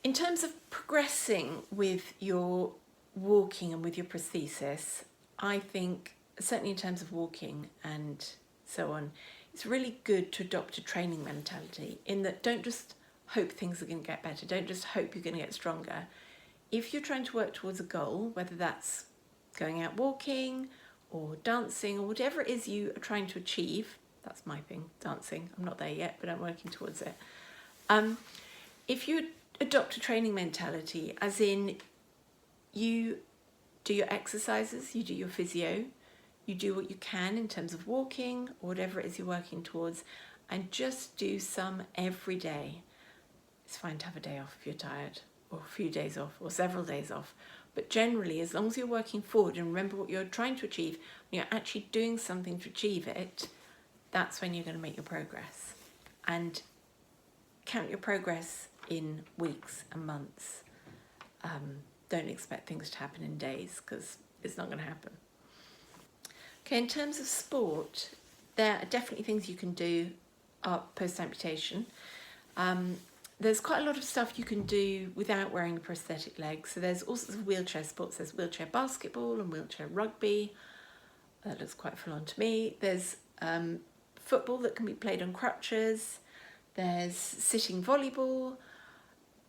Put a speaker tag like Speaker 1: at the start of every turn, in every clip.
Speaker 1: In terms of progressing with your walking and with your prosthesis, I think, certainly in terms of walking and so on, it's really good to adopt a training mentality in that don't just hope things are going to get better, don't just hope you're going to get stronger. If you're trying to work towards a goal, whether that's going out walking or dancing or whatever it is you are trying to achieve, that's my thing, dancing. I'm not there yet, but I'm working towards it. If you adopt a training mentality, as in you do your exercises, you do your physio, you do what you can in terms of walking or whatever it is you're working towards, and just do some every day. It's fine to have a day off if you're tired, or a few days off, or several days off. But generally, as long as you're working forward and remember what you're trying to achieve, and you're actually doing something to achieve it, that's when you're going to make your progress. And count your progress in weeks and months. Don't expect things to happen in days, because it's not going to happen. Okay, in terms of sport, there are definitely things you can do post-amputation. There's quite a lot of stuff you can do without wearing a prosthetic leg. So there's all sorts of wheelchair sports. There's wheelchair basketball and wheelchair rugby. That looks quite full on to me. There's football that can be played on crutches. There's sitting volleyball.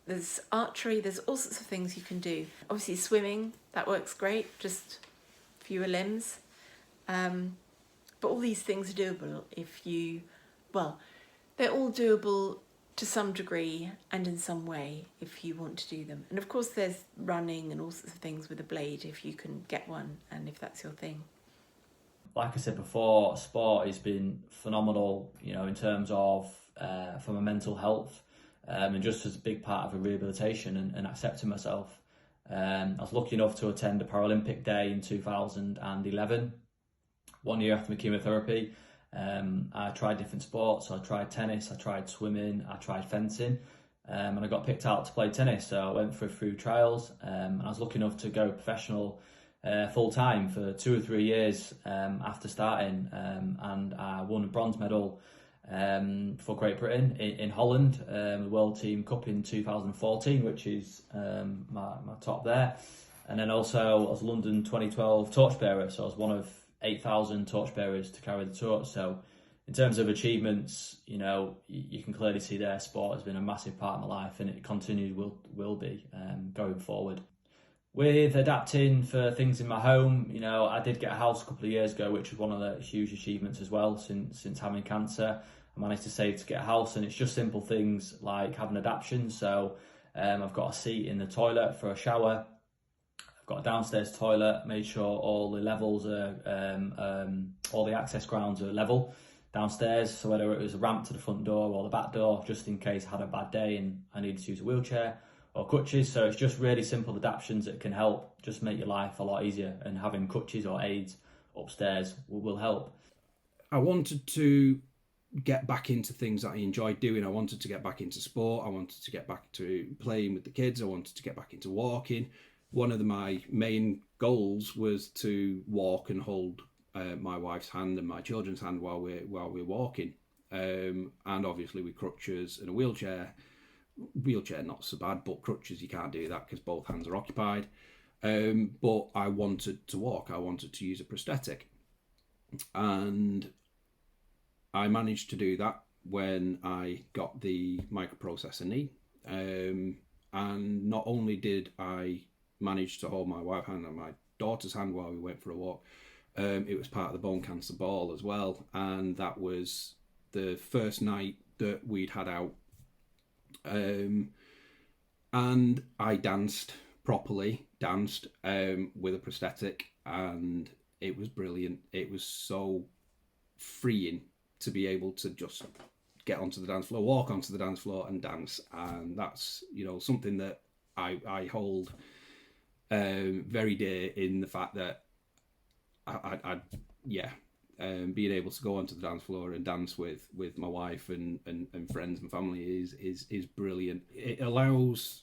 Speaker 1: There's archery. There's all sorts of things you can do. Obviously swimming, that works great, just fewer limbs. But all these things are doable if you, well, they're all doable to some degree and in some way if you want to do them. And of course there's running and all sorts of things with a blade if you can get one and if that's your thing.
Speaker 2: Like I said before, sport has been phenomenal, in terms of for my mental health, and just as a big part of a rehabilitation and accepting myself. I was lucky enough to attend a Paralympic day in 2011, 1 year after my chemotherapy. I tried different sports. So I tried tennis, I tried swimming, I tried fencing, and I got picked out to play tennis. So I went for a few trials, and I was lucky enough to go professional full time for 2 or 3 years after starting, and I won a bronze medal for Great Britain in Holland, the World Team Cup in 2014, which is my top there. And then also I was London 2012 torchbearer, so I was one of 8,000 torchbearers to carry the torch. So in terms of achievements, you can clearly see there sport has been a massive part of my life, and it continued will be going forward. With adapting for things in my home, I did get a house a couple of years ago, which was one of the huge achievements as well. Since having cancer, I managed to save to get a house, and it's just simple things like having adaptations. So I've got a seat in the toilet for a shower. I've got a downstairs toilet, made sure all the levels are, all the access grounds are level downstairs. So whether it was a ramp to the front door or the back door, just in case I had a bad day and I needed to use a wheelchair or crutches. So it's just really simple adaptations that can help just make your life a lot easier, and having crutches or aids upstairs will help.
Speaker 3: I wanted to get back into things that I enjoyed doing. I wanted to get back into sport. I wanted to get back to playing with the kids. I wanted to get back into walking. One of my main goals was to walk and hold my wife's hand and my children's hand while we're walking, and obviously with crutches and a wheelchair not so bad, but crutches you can't do that because both hands are occupied. But I wanted to walk. I wanted to use a prosthetic, and I managed to do that when I got the microprocessor knee. And not only did I manage to hold my wife's hand and my daughter's hand while we went for a walk, it was part of the bone cancer ball as well. And that was the first night that we'd had out. And I danced properly, with a prosthetic, and it was brilliant. It was so freeing to be able to just get onto the dance floor, walk onto the dance floor and dance. And that's, something that I hold very dear, in the fact that being able to go onto the dance floor and dance with my wife and friends and family is brilliant. It allows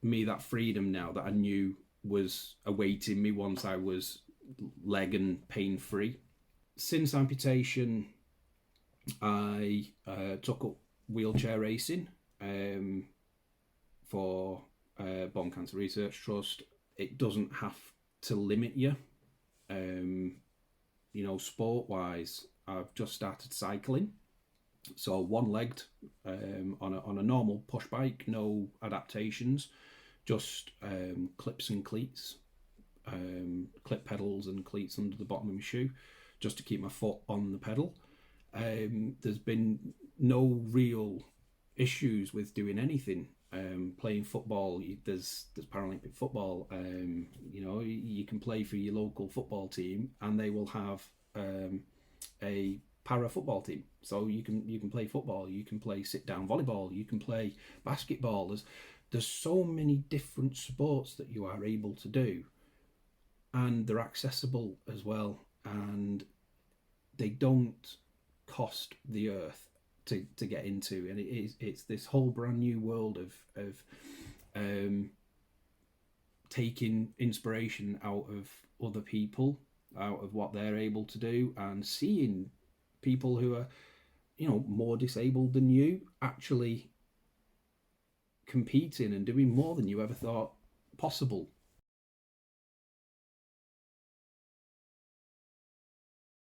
Speaker 3: me that freedom now that I knew was awaiting me once I was leg and pain free. Since amputation, I took up wheelchair racing for Bone Cancer Research Trust. It doesn't have to limit you. Sport wise, I've just started cycling. So one-legged on a normal push bike, no adaptations, just clips and cleats, clip pedals and cleats under the bottom of my shoe, just to keep my foot on the pedal. There's been no real issues with doing anything. Playing football, there's Paralympic football. You can play for your local football team, and they will have a para football team. So you can play football, you can play sit down volleyball, you can play basketball. There's so many different sports that you are able to do, and they're accessible as well, and they don't cost the earth to get into, and it's this whole brand new world of taking inspiration out of other people, out of what they're able to do, and seeing people who are more disabled than you actually competing and doing more than you ever thought possible.